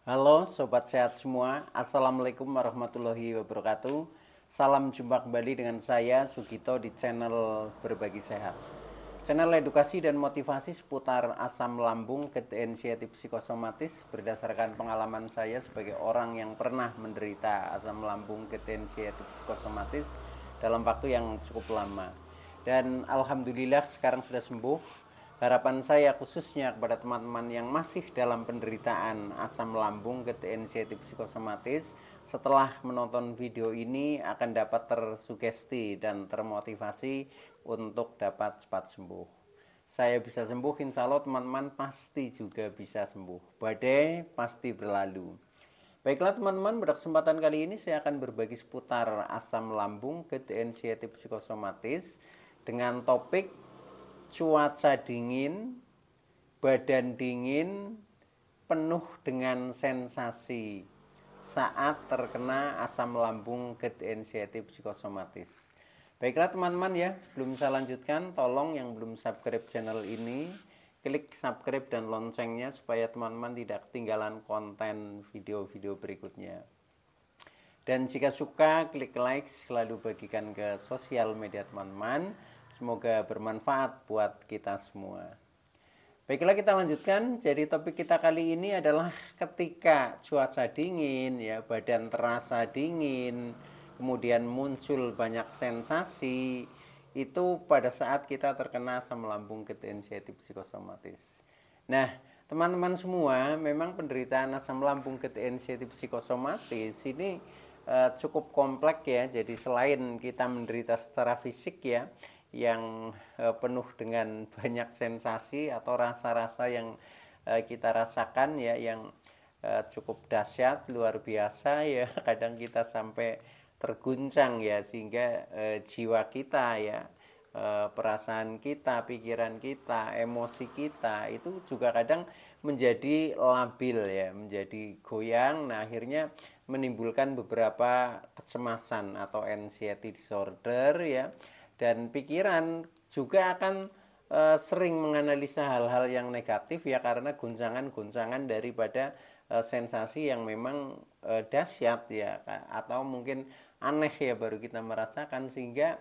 Halo Sobat Sehat semua, Assalamualaikum warahmatullahi wabarakatuh. Salam jumpa kembali dengan saya Sugito di channel Berbagi Sehat. Channel edukasi dan motivasi seputar asam lambung, anxiety psikosomatis berdasarkan pengalaman saya sebagai orang yang pernah menderita asam lambung, anxiety psikosomatis dalam waktu yang cukup lama. Dan Alhamdulillah sekarang sudah sembuh. Harapan saya khususnya kepada teman-teman yang masih dalam penderitaan asam lambung, anxiety psikosomatis, setelah menonton video ini akan dapat tersugesti dan termotivasi untuk dapat cepat sembuh. Saya bisa sembuh, insya Allah teman-teman pasti juga bisa sembuh. Badai pasti berlalu. Baiklah teman-teman, pada kesempatan kali ini saya akan berbagi seputar asam lambung, anxiety psikosomatis dengan topik cuaca dingin, badan dingin, penuh dengan sensasi saat terkena asam lambung, anxiety psikosomatis. Baiklah teman-teman ya, sebelum saya lanjutkan, tolong yang belum subscribe channel ini, klik subscribe dan loncengnya supaya teman-teman tidak ketinggalan konten video-video berikutnya. Dan jika suka, klik like, selalu bagikan ke sosial media teman-teman. Semoga bermanfaat buat kita semua. Baiklah kita lanjutkan. Jadi topik kita kali ini adalah ketika cuaca dingin, ya badan terasa dingin, kemudian muncul banyak sensasi, itu pada saat kita terkena asam lambung, anxiety psikosomatis. Nah, teman-teman semua, memang penderitaan asam lambung, anxiety psikosomatis ini cukup kompleks ya. Jadi selain kita menderita secara fisik ya, yang penuh dengan banyak sensasi atau rasa-rasa yang kita rasakan ya, yang cukup dahsyat, luar biasa ya. Kadang kita sampai terguncang ya, sehingga jiwa kita ya, perasaan kita, pikiran kita, emosi kita itu juga kadang menjadi labil ya, menjadi goyang. Nah, akhirnya menimbulkan beberapa kecemasan atau anxiety disorder ya, dan pikiran juga akan sering menganalisa hal-hal yang negatif ya, karena guncangan-guncangan daripada sensasi yang memang dahsyat ya, atau mungkin aneh ya, baru kita merasakan, sehingga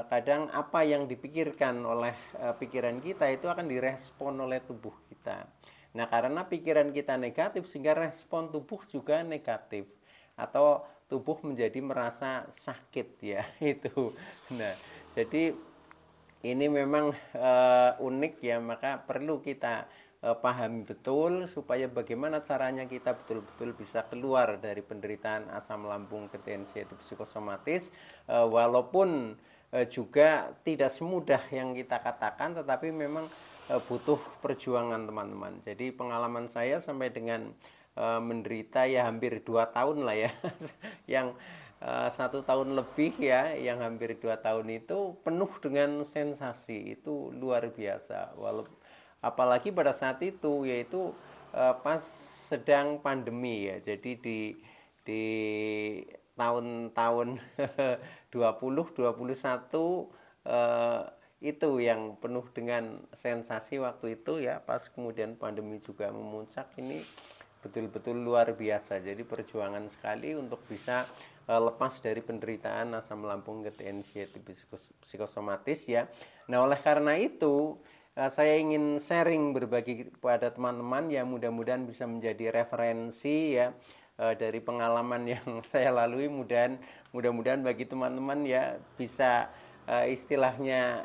kadang apa yang dipikirkan oleh pikiran kita itu akan direspon oleh tubuh kita. Nah, karena pikiran kita negatif sehingga respon tubuh juga negatif, atau tubuh menjadi merasa sakit ya itu. Nah, jadi ini memang unik ya, maka perlu kita pahami betul supaya bagaimana caranya kita betul-betul bisa keluar dari penderitaan asam lambung, anxiety psikosomatis, walaupun juga tidak semudah yang kita katakan, tetapi memang butuh perjuangan teman-teman. Jadi pengalaman saya sampai dengan menderita ya hampir 2 tahun lah ya, yang 1 tahun lebih ya, yang hampir 2 tahun itu penuh dengan sensasi, itu luar biasa. Apalagi pada saat itu, yaitu pas sedang pandemi ya. Jadi di tahun-tahun 2021 itu yang penuh dengan sensasi waktu itu ya, pas kemudian pandemi juga memuncak. Ini betul-betul luar biasa. Jadi perjuangan sekali untuk bisa lepas dari penderitaan asam lambung, anxiety psikosomatis ya. Nah, oleh karena itu saya ingin sharing, berbagi kepada teman-teman ya, mudah-mudahan bisa menjadi referensi ya, dari pengalaman yang saya lalui. Mudah-mudahan bagi teman-teman ya bisa istilahnya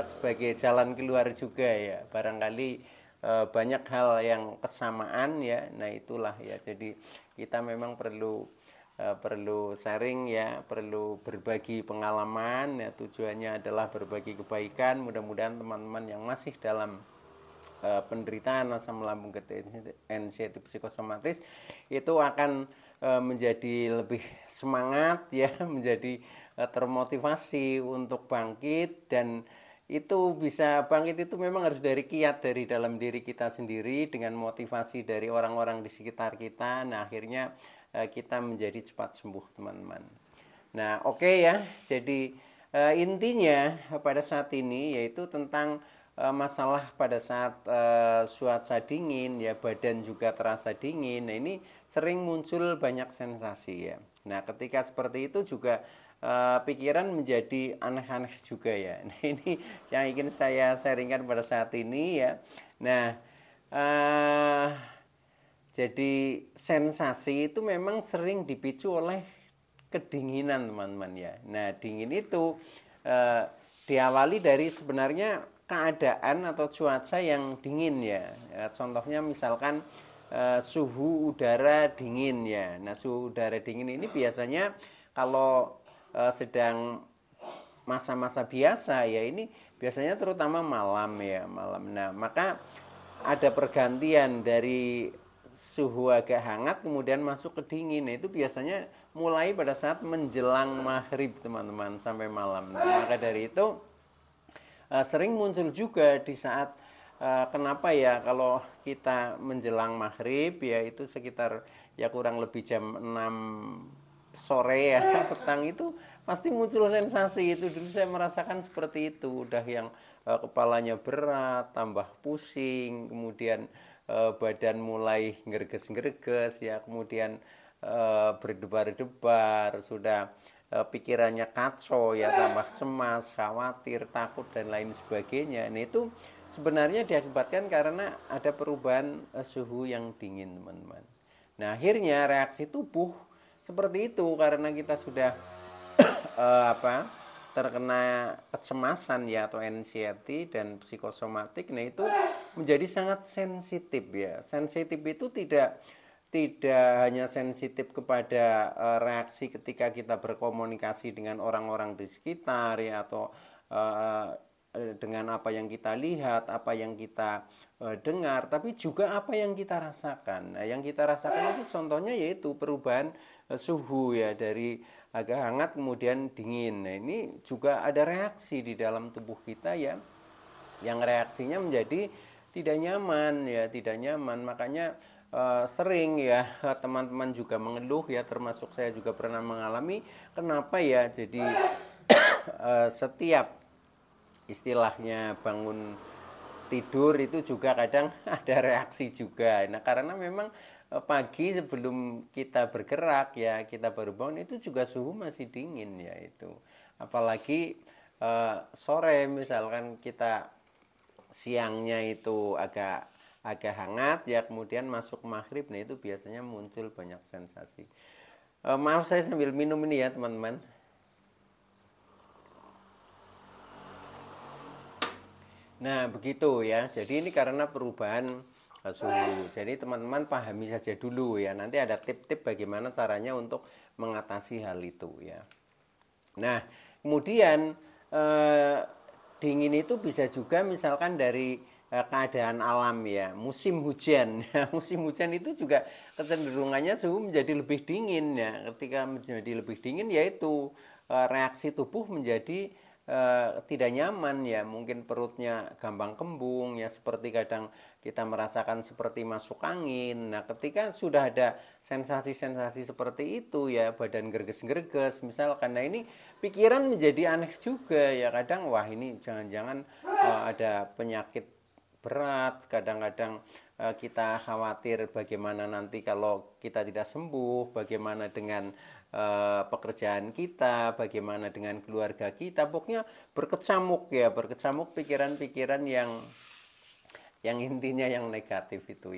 sebagai jalan keluar juga ya. Barangkali banyak hal yang kesamaan ya. Nah, itulah ya. Jadi kita memang perlu sharing ya, perlu berbagi pengalaman ya. Tujuannya adalah berbagi kebaikan. Mudah-mudahan teman-teman yang masih dalam penderitaan asam lambung, anxiety psikosomatis itu akan menjadi lebih semangat ya, menjadi termotivasi untuk bangkit. Dan itu bisa bangkit itu memang harus dari kiat dari dalam diri kita sendiri, dengan motivasi dari orang-orang di sekitar kita. Nah, akhirnya kita menjadi cepat sembuh teman-teman. Nah, oke ya. Jadi intinya pada saat ini yaitu tentang masalah pada saat cuaca dingin ya, badan juga terasa dingin. Nah, ini sering muncul banyak sensasi ya. Nah, ketika seperti itu juga pikiran menjadi aneh-aneh juga ya. Nah, ini yang ingin saya sharingkan pada saat ini ya. Nah, jadi sensasi itu memang sering dipicu oleh kedinginan teman-teman ya. Nah, dingin itu diawali dari sebenarnya keadaan atau cuaca yang dingin ya. Contohnya misalkan suhu udara dingin ya. Nah, suhu udara dingin ini biasanya kalau sedang masa-masa biasa ya, ini biasanya terutama malam ya, malam. Nah, maka ada pergantian dari suhu agak hangat kemudian masuk ke dingin. Nah, itu biasanya mulai pada saat menjelang maghrib teman-teman sampai malam. Nah, maka dari itu sering muncul juga di saat kenapa ya kalau kita menjelang maghrib ya, itu sekitar ya kurang lebih jam 6 sore ya, petang, itu pasti muncul sensasi itu. Dulu saya merasakan seperti itu, udah yang kepalanya berat, tambah pusing, kemudian badan mulai ngerges-ngerges ya, kemudian berdebar-debar, sudah pikirannya kacau ya, tambah cemas, khawatir, takut dan lain sebagainya. Nah, itu sebenarnya diakibatkan karena ada perubahan suhu yang dingin teman-teman. Nah, akhirnya reaksi tubuh seperti itu karena kita sudah terkena kecemasan ya, atau anxiety dan psikosomatik. Nah, itu menjadi sangat sensitif ya. Sensitif itu tidak hanya sensitif kepada reaksi ketika kita berkomunikasi dengan orang-orang di sekitar ya, atau dengan apa yang kita lihat, apa yang kita dengar, tapi juga apa yang kita rasakan. Nah, yang kita rasakan itu contohnya yaitu perubahan suhu ya, dari agak hangat kemudian dingin. Nah, ini juga ada reaksi di dalam tubuh kita ya, yang reaksinya menjadi tidak nyaman ya, tidak nyaman. Makanya sering ya teman-teman juga mengeluh ya, termasuk saya juga pernah mengalami, kenapa ya jadi setiap istilahnya bangun tidur itu juga kadang ada reaksi juga. Nah, karena memang pagi sebelum kita bergerak ya, kita baru bangun itu juga suhu masih dingin ya itu. Apalagi sore misalkan kita siangnya itu agak hangat ya, kemudian masuk maghrib, nah itu biasanya muncul banyak sensasi. Maaf saya sambil minum ini ya teman-teman. Nah, begitu ya. Jadi ini karena perubahan suhu. Jadi teman-teman pahami saja dulu ya. Nanti ada tip-tip bagaimana caranya untuk mengatasi hal itu ya. Nah, kemudian dingin itu bisa juga misalkan dari keadaan alam ya. Musim hujan. Musim hujan itu juga kecenderungannya suhu menjadi lebih dingin ya. Ketika menjadi lebih dingin, yaitu reaksi tubuh menjadi tidak nyaman ya, mungkin perutnya gampang kembung ya, seperti kadang kita merasakan seperti masuk angin. Nah, ketika sudah ada sensasi-sensasi seperti itu ya, badan gerges-gerges misalkan, nah ini pikiran menjadi aneh juga ya, kadang wah ini jangan-jangan ada penyakit berat. Kadang-kadang kita khawatir bagaimana nanti kalau kita tidak sembuh, bagaimana dengan pekerjaan kita, bagaimana dengan keluarga kita. Pokoknya berkecamuk ya, berkecamuk pikiran-pikiran yang intinya yang negatif itu,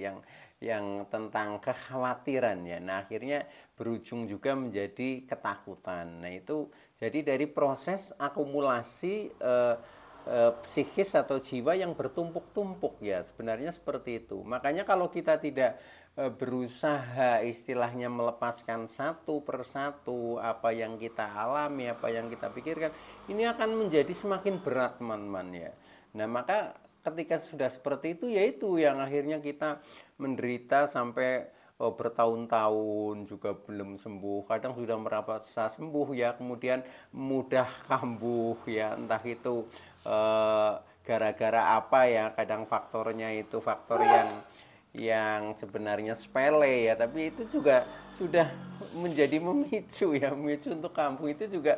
yang tentang kekhawatiran ya. Nah, akhirnya berujung juga menjadi ketakutan. Nah, itu jadi dari proses akumulasi psikis atau jiwa yang bertumpuk-tumpuk ya, sebenarnya seperti itu. Makanya kalau kita tidak berusaha istilahnya melepaskan satu persatu apa yang kita alami, apa yang kita pikirkan, ini akan menjadi semakin berat teman-teman ya. Nah, maka ketika sudah seperti itu, yaitu yang akhirnya kita menderita sampai bertahun-tahun juga belum sembuh. Kadang sudah merasa sembuh ya, kemudian mudah kambuh ya, entah itu gara-gara apa ya. Kadang faktornya itu faktor yang sebenarnya sepele ya, tapi itu juga sudah menjadi memicu ya, memicu untuk kambuh itu juga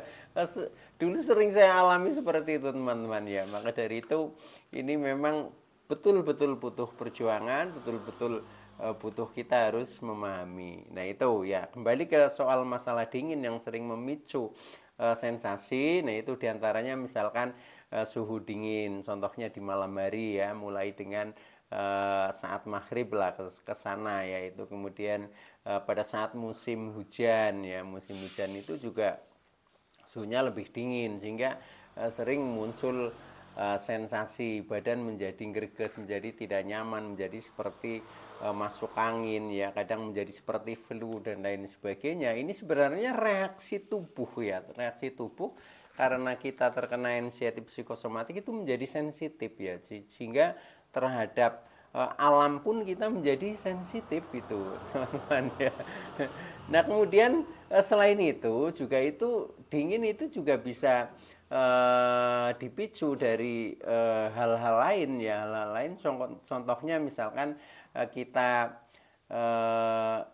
dulu sering saya alami seperti itu teman-teman ya. Maka dari itu ini memang betul-betul butuh perjuangan, betul-betul butuh kita harus memahami. Nah itu ya, kembali ke soal masalah dingin yang sering memicu sensasi. Nah itu diantaranya misalkan suhu dingin, contohnya di malam hari ya, mulai dengan saat maghrib lah ke sana, yaitu kemudian pada saat musim hujan ya, musim hujan itu juga suhunya lebih dingin sehingga sering muncul sensasi badan menjadi greges, menjadi tidak nyaman, menjadi seperti masuk angin ya, kadang menjadi seperti flu dan lain sebagainya. Ini sebenarnya reaksi tubuh ya, reaksi tubuh karena kita terkena anxiety psikosomatik itu menjadi sensitif ya, sehingga terhadap alam pun kita menjadi sensitif itu teman-teman ya. Nah kemudian selain itu juga itu dingin itu juga bisa dipicu dari hal-hal lain ya, hal-hal lain contohnya misalkan kita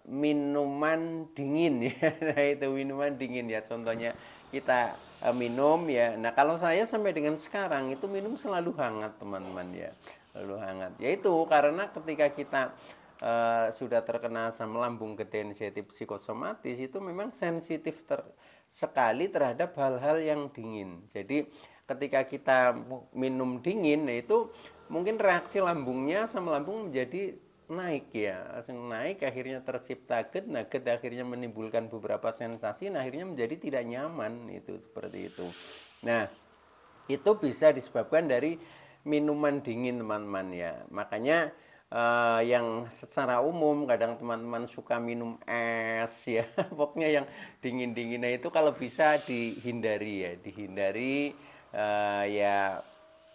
minuman dingin ya. Nah itu minuman dingin ya, contohnya kita minum ya. Nah kalau saya sampai dengan sekarang itu minum selalu hangat teman-teman ya, selalu hangat. Yaitu karena ketika kita sudah terkena asam lambung, gejala anxiety psikosomatis itu memang sensitif sekali terhadap hal-hal yang dingin. Jadi ketika kita minum dingin, nah itu mungkin reaksi lambungnya, asam lambung menjadi naik ya, langsung naik, akhirnya tercipta GERD. Nah GERD akhirnya menimbulkan beberapa sensasi, nah akhirnya menjadi tidak nyaman, itu seperti itu. Nah itu bisa disebabkan dari minuman dingin teman-teman ya. Makanya yang secara umum kadang teman-teman suka minum es ya, pokoknya yang dingin-dingin, nah itu kalau bisa dihindari ya, dihindari ya.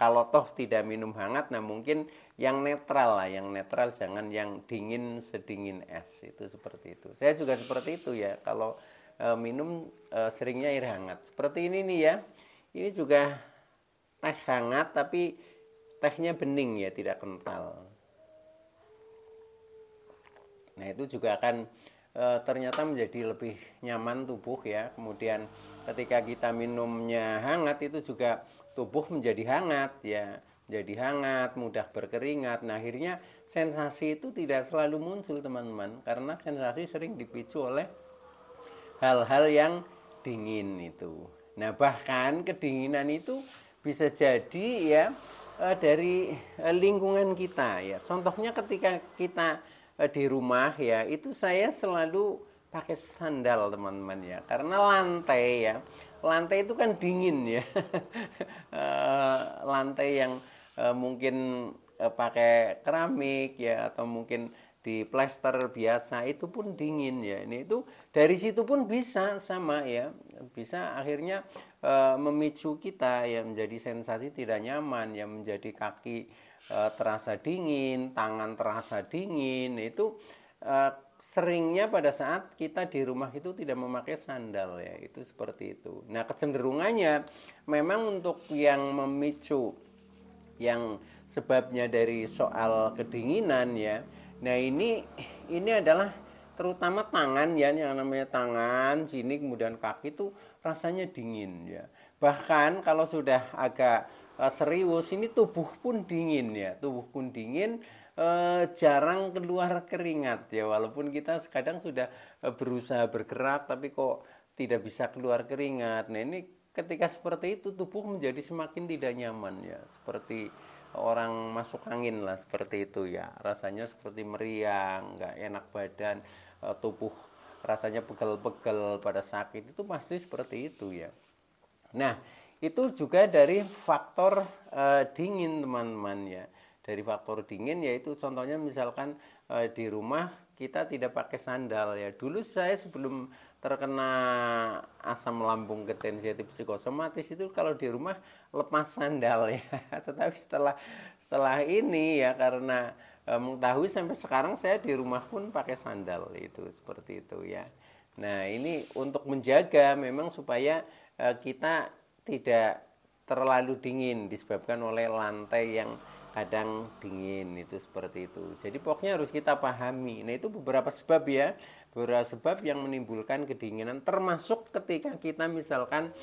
Kalau toh tidak minum hangat, nah mungkin yang netral lah, yang netral, jangan yang dingin sedingin es, itu seperti itu. Saya juga seperti itu ya, kalau minum seringnya air hangat. Seperti ini nih ya, ini juga teh hangat tapi tehnya bening ya, tidak kental. Nah itu juga akan ternyata menjadi lebih nyaman tubuh ya. Kemudian ketika kita minumnya hangat itu juga tubuh menjadi hangat ya, menjadi hangat, mudah berkeringat. Nah akhirnya sensasi itu tidak selalu muncul teman-teman, karena sensasi sering dipicu oleh hal-hal yang dingin itu. Nah bahkan kedinginan itu bisa jadi ya dari lingkungan kita ya. Contohnya ketika kita di rumah ya, itu saya selalu pakai sandal teman-teman ya, karena lantai ya, lantai itu kan dingin ya. Lantai yang mungkin pakai keramik ya, atau mungkin di plester biasa itu pun dingin ya. Ini itu dari situ pun bisa sama ya, bisa akhirnya memicu kita ya menjadi sensasi tidak nyaman ya, menjadi kaki terasa dingin, tangan terasa dingin. Itu seringnya pada saat kita di rumah itu tidak memakai sandal ya, itu seperti itu. Nah kecenderungannya memang untuk yang memicu, yang sebabnya dari soal kedinginan ya. Nah ini adalah terutama tangan ya, yang namanya tangan sini kemudian kaki itu rasanya dingin ya. Bahkan kalau sudah agak serius ini tubuh pun dingin ya, tubuh pun dingin, jarang keluar keringat ya, walaupun kita kadang sudah berusaha bergerak tapi kok tidak bisa keluar keringat. Nah ini ketika seperti itu tubuh menjadi semakin tidak nyaman ya, seperti orang masuk angin lah, seperti itu ya, rasanya seperti meriang, nggak enak badan, tubuh rasanya pegel-pegel pada sakit, itu pasti seperti itu ya. Nah itu juga dari faktor dingin teman-teman ya, dari faktor dingin yaitu contohnya misalkan di rumah kita tidak pakai sandal ya. Dulu saya sebelum terkena asam lambung ketensiatif psikosomatis itu kalau di rumah lepas sandal ya. Tetapi setelah ini ya, karena mengetahui sampai sekarang saya di rumah pun pakai sandal, itu seperti itu ya. Nah ini untuk menjaga memang supaya kita tidak terlalu dingin disebabkan oleh lantai yang kadang dingin, itu seperti itu. Jadi pokoknya harus kita pahami. Nah, itu beberapa sebab ya, beberapa sebab yang menimbulkan kedinginan, termasuk ketika kita misalkan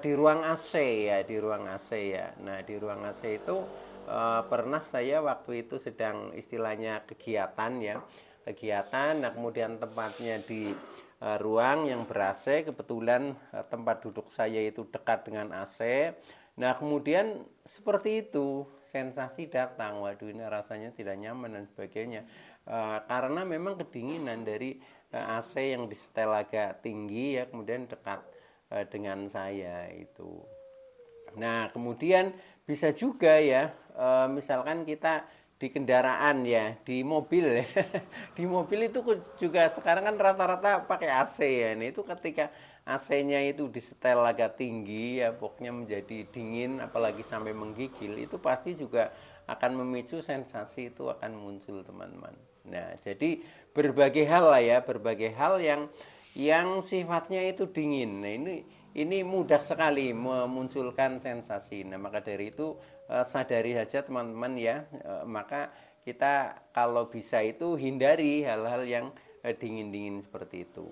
di ruang AC ya, di ruang AC ya. Nah, di ruang AC itu pernah saya waktu itu sedang istilahnya kegiatan ya, kegiatan. Nah, kemudian tempatnya di ruang yang ber-AC, kebetulan tempat duduk saya itu dekat dengan AC. Nah, kemudian seperti itu, sensasi datang, waduh ini rasanya tidak nyaman dan sebagainya. Karena memang kedinginan dari AC yang disetel agak tinggi ya, kemudian dekat dengan saya itu. Nah, kemudian bisa juga ya, misalkan kita di kendaraan ya, di mobil ya. Di mobil itu juga sekarang kan rata-rata pakai AC ya. Nah, itu ketika AC-nya itu disetel agak tinggi ya, pokoknya menjadi dingin apalagi sampai menggigil, itu pasti juga akan memicu sensasi itu akan muncul, teman-teman. Nah, jadi berbagai hal lah ya, berbagai hal yang sifatnya itu dingin. Nah, ini mudah sekali memunculkan sensasi. Nah, maka dari itu sadari saja teman-teman ya, maka kita kalau bisa itu hindari hal-hal yang dingin-dingin seperti itu.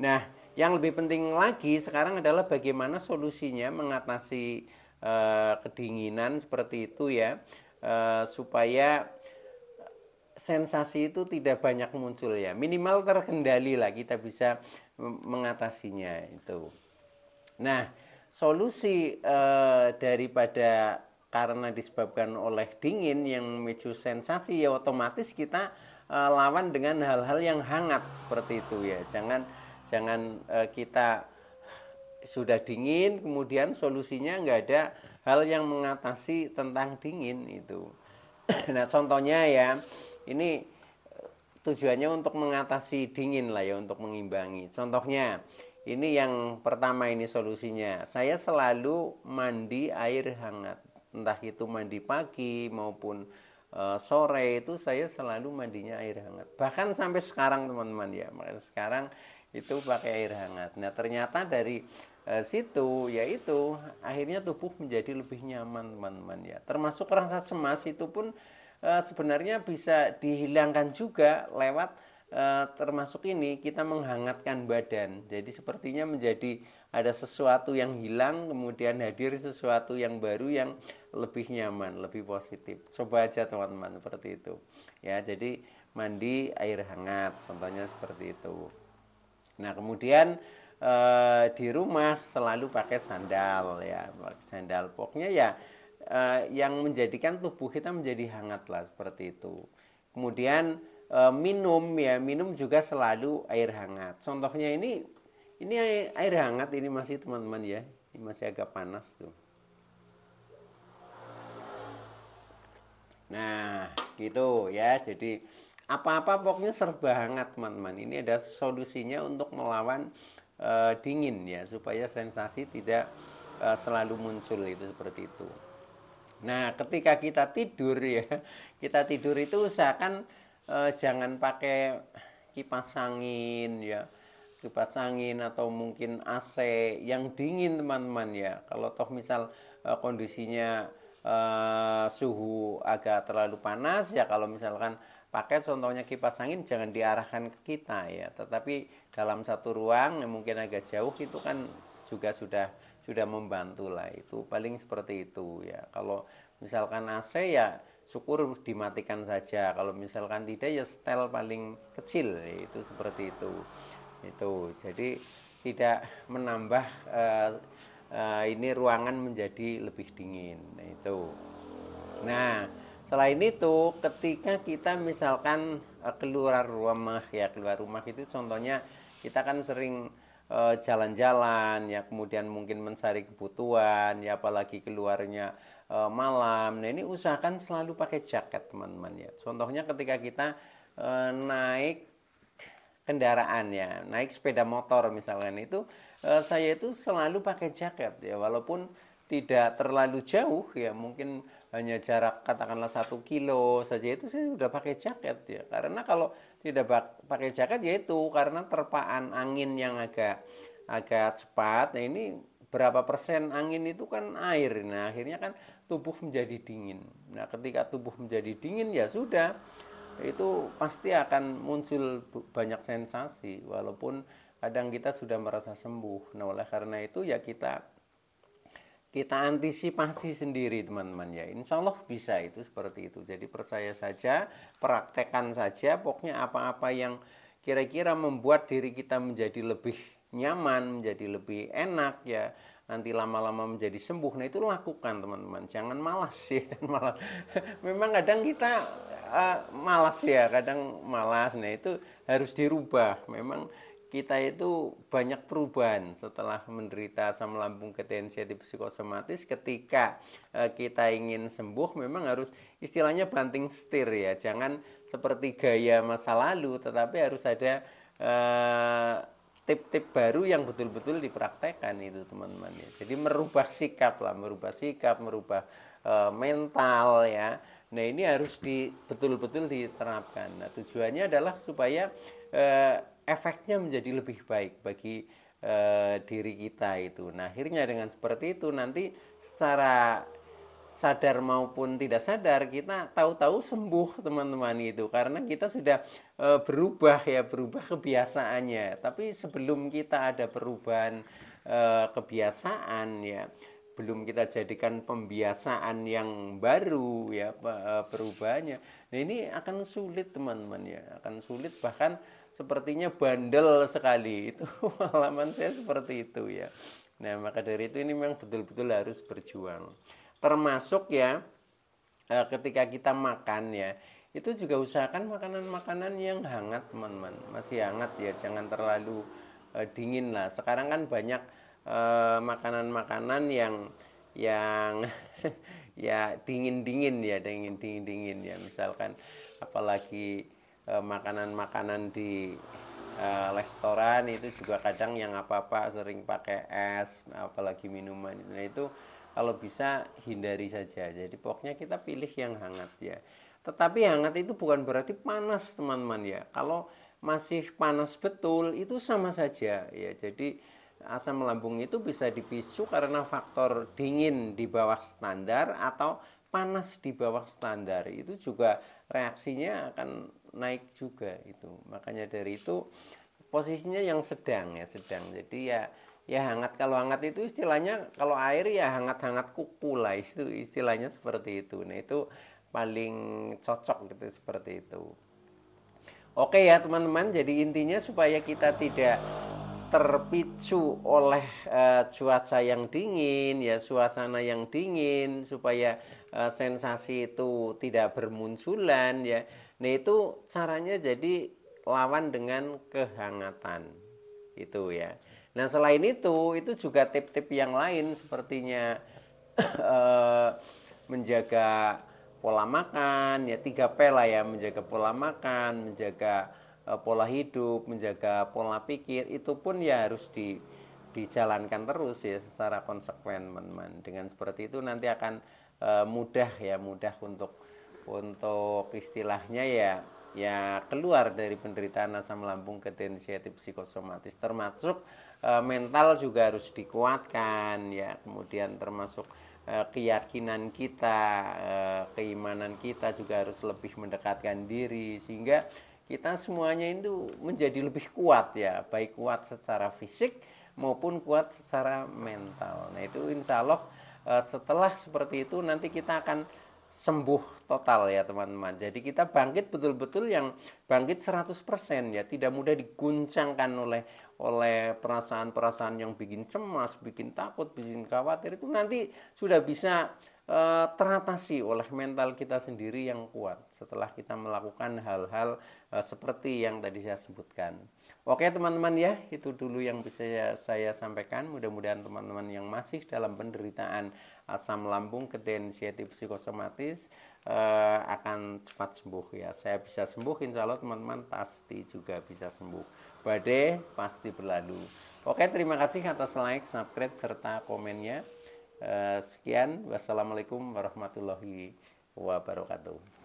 Nah, yang lebih penting lagi sekarang adalah bagaimana solusinya mengatasi kedinginan seperti itu ya, supaya sensasi itu tidak banyak muncul ya, minimal terkendali lah, kita bisa mengatasinya itu. Nah, solusi daripada karena disebabkan oleh dingin yang memicu sensasi ya, otomatis kita lawan dengan hal-hal yang hangat seperti itu ya. Jangan kita sudah dingin kemudian solusinya nggak ada hal yang mengatasi tentang dingin itu. Nah, contohnya ya, ini tujuannya untuk mengatasi dingin lah ya, untuk mengimbangi. Contohnya, ini yang pertama, ini solusinya. Saya selalu mandi air hangat. Entah itu mandi pagi maupun sore, itu saya selalu mandinya air hangat. Bahkan sampai sekarang teman-teman ya, sekarang itu pakai air hangat. Nah, ternyata dari situ yaitu akhirnya tubuh menjadi lebih nyaman, teman-teman ya. Termasuk rasa cemas itu pun sebenarnya bisa dihilangkan juga lewat termasuk ini kita menghangatkan badan. Jadi sepertinya menjadi ada sesuatu yang hilang kemudian hadir sesuatu yang baru yang lebih nyaman, lebih positif. Coba aja teman-teman seperti itu. Ya, jadi mandi air hangat contohnya seperti itu. Nah, kemudian di rumah selalu pakai sandal ya, pakai sandal. Pokoknya ya yang menjadikan tubuh kita menjadi hangat lah seperti itu. Kemudian minum ya, minum juga selalu air hangat. Contohnya ini air hangat ini masih teman-teman ya, ini masih agak panas tuh. Nah, gitu ya. Jadi apa-apa pokoknya serba hangat, teman-teman. Ini ada solusinya untuk melawan dingin ya, supaya sensasi tidak selalu muncul itu seperti itu. Nah, ketika kita tidur ya, kita tidur itu usahakan jangan pakai kipas angin ya, kipas angin atau mungkin AC yang dingin, teman-teman ya. Kalau toh misal kondisinya suhu agak terlalu panas ya, kalau misalkan pakai contohnya kipas angin jangan diarahkan ke kita ya, tetapi dalam satu ruang yang mungkin agak jauh itu kan juga sudah membantu lah, itu paling seperti itu ya. Kalau misalkan AC ya syukur dimatikan saja, kalau misalkan tidak ya setel paling kecil ya, itu seperti itu. Jadi tidak menambah ini ruangan menjadi lebih dingin. Nah, selain itu ketika kita misalkan keluar rumah ya, keluar rumah itu contohnya kita kan sering jalan-jalan ya, kemudian mungkin mencari kebutuhan ya, apalagi keluarnya malam. Nah, ini usahakan selalu pakai jaket, teman-teman ya. Contohnya ketika kita naik kendaraan ya, naik sepeda motor misalkan, itu saya itu selalu pakai jaket ya, walaupun tidak terlalu jauh ya, mungkin hanya jarak katakanlah 1 kilo saja, itu saya sudah pakai jaket ya. Karena kalau tidak pakai jaket ya itu karena terpaan angin yang agak cepat. Nah, ini berapa persen angin itu kan air. Nah, akhirnya kan tubuh menjadi dingin. Nah, ketika tubuh menjadi dingin ya sudah, itu pasti akan muncul banyak sensasi walaupun kadang kita sudah merasa sembuh. Nah, oleh karena itu ya kita antisipasi sendiri teman-teman ya. Insya Allah bisa itu seperti itu. Jadi percaya saja, praktekkan saja, pokoknya apa-apa yang kira-kira membuat diri kita menjadi lebih nyaman, menjadi lebih enak ya, nanti lama-lama menjadi sembuh. Nah itu lakukan teman-teman, jangan malas ya. Malas. Memang kadang kita malas ya, kadang malas. Nah itu harus dirubah. Memang kita itu banyak perubahan setelah menderita asam lambung ketensiatif psikosomatis. Ketika kita ingin sembuh memang harus istilahnya banting setir ya, jangan seperti gaya masa lalu, tetapi harus ada tip-tip baru yang betul-betul dipraktekkan itu teman-teman ya. Jadi merubah sikap lah, merubah mental ya. Nah ini harus betul-betul diterapkan. Nah tujuannya adalah supaya efeknya menjadi lebih baik bagi diri kita itu. Nah akhirnya dengan seperti itu nanti secara sadar maupun tidak sadar kita tahu-tahu sembuh teman-teman itu, karena kita sudah berubah ya, berubah kebiasaannya. Tapi sebelum kita ada perubahan kebiasaan ya, belum kita jadikan pembiasaan yang baru ya perubahannya. Nah ini akan sulit teman-teman ya, akan sulit, bahkan sepertinya bandel sekali itu pengalaman saya seperti itu ya. Nah maka dari itu ini memang betul-betul harus berjuang. Termasuk ya ketika kita makan ya, itu juga usahakan makanan-makanan yang hangat teman-teman, masih hangat ya, jangan terlalu dingin lah. Sekarang kan banyak makanan-makanan yang ya dingin-dingin ya, dingin ya, misalkan apalagi makanan-makanan di restoran itu juga kadang yang apa-apa sering pakai es, apalagi minuman. Nah itu kalau bisa hindari saja. Jadi pokoknya kita pilih yang hangat ya. Tetapi hangat itu bukan berarti panas teman-teman ya. Kalau masih panas betul itu sama saja ya. Jadi asam lambung itu bisa dipicu karena faktor dingin di bawah standar atau panas di bawah standar. Itu juga reaksinya akan naik juga itu. Makanya dari itu posisinya yang sedang ya, sedang. Jadi ya hangat. Kalau hangat itu istilahnya, kalau air ya hangat-hangat kuku lah, itu istilahnya seperti itu. Nah itu paling cocok gitu, seperti itu. Oke ya teman-teman, jadi intinya supaya kita tidak terpicu oleh cuaca yang dingin ya, suasana yang dingin, supaya sensasi itu tidak bermunculan ya. Nah itu caranya jadi lawan dengan kehangatan itu ya. Nah selain itu juga tip-tip yang lain sepertinya menjaga pola makan ya, 3P lah ya, menjaga pola makan, menjaga pola hidup, menjaga pola pikir, itu pun ya harus dijalankan terus ya secara konsekuen teman-teman. Dengan seperti itu nanti akan mudah untuk istilahnya ya keluar dari penderitaan asam lambung ketensiatif psikosomatis. Termasuk mental juga harus dikuatkan ya, kemudian termasuk keyakinan kita, keimanan kita juga harus lebih mendekatkan diri, sehingga kita semuanya itu menjadi lebih kuat ya, baik kuat secara fisik maupun kuat secara mental. Nah itu insya Allah setelah seperti itu nanti kita akan sembuh total ya teman-teman. Jadi kita bangkit betul-betul, yang bangkit 100% ya, tidak mudah diguncangkan oleh perasaan-perasaan yang bikin cemas, bikin takut, bikin khawatir. Itu nanti sudah bisa teratasi oleh mental kita sendiri yang kuat setelah kita melakukan hal-hal seperti yang tadi saya sebutkan. Oke teman-teman ya, itu dulu yang bisa saya sampaikan. Mudah-mudahan teman-teman yang masih dalam penderitaan asam lambung ketensiatif psikosomatis akan cepat sembuh ya. Saya bisa sembuh, insya Allah teman-teman pasti juga bisa sembuh. Badai pasti berlalu. Oke, terima kasih atas like, subscribe, serta komennya. Sekian, wassalamualaikum warahmatullahi wabarakatuh.